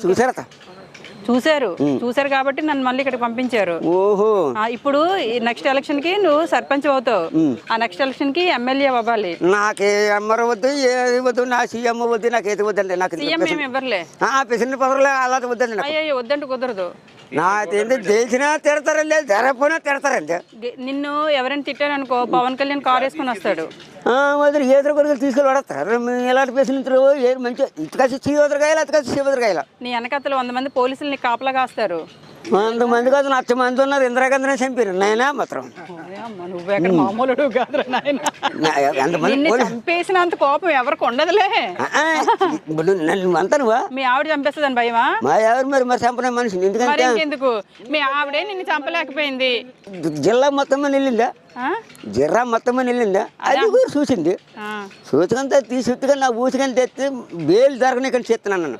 చూసారట చూసారు కాబట్టి నన్ను మళ్ళీ ఇక్కడికి పంపించారు. ఓహో. ఇప్పుడు నెక్స్ట్ ఎలక్షన్ కి నువ్వు సర్పంచ్ అవుతావు, ఆ నెక్స్ట్ ఎలక్షన్ కి ఎమ్మెల్యే అవ్వాలి. నాకే ఎమ్మర వద్దు, ఏది వద్దు, నా సీఎం వద్దు, నాకు ఏది వద్దండి. నాకు సీఎం ఏమి ఇవ్వరులే, ప్రెసిడెంట్ పవర్లే అలా వద్దండి. అయ్యో వద్దంటే కుదరదు. నాకేంటి తెలిసినా తిడతారండి, జరగపోయినా తిడతారండి. నిన్ను ఎవరైనా తిట్టారనుకో పవన్ కళ్యాణ్ కారు వేసుకొని వస్తాడు. వదిలి ఏదో కొడుకులు తీసుకెళ్ళి పడతారు. ఎలాంటి ప్రెసిడెంట్లు ఏది మంచిగా ఇటుకసి చీవదరగాయలు, అటుకసి చీవదరగాయలు. నీ వెనకత్తలు 100 మంది పోలీసులు నీకు కాపలా కాస్తారు. 100 మంది కాదు, 1,00,000 మంది ఉన్నారు. ఇందిరాగాంధీనే చంపారు, నాయన మాత్రం. నువ్వెక్కడ మామూలు కాదురా నాయన. చంపేసినంత కోపం ఎవరికి ఉండదులే. నన్ను అంతా నువ్వా? మీ ఆవిడ చంపేస్తుందని భయమా? మా ఎవరు మరి చంపనే మనిషిని. ఎందుకంటే ఎందుకు మీ ఆవిడే నిన్ను చంపలేకపోయింది. జిల్లా మొత్తం మీద వెళ్ళిందా, జిల్లా మొత్తం మీద వెళ్ళిందా, అది కూడా చూసింది. చూసుకంతా తీసుకుంటే నా ఊసుకొని తెచ్చి బేలు జరగని ఇక్కడ చేస్తున్నాను.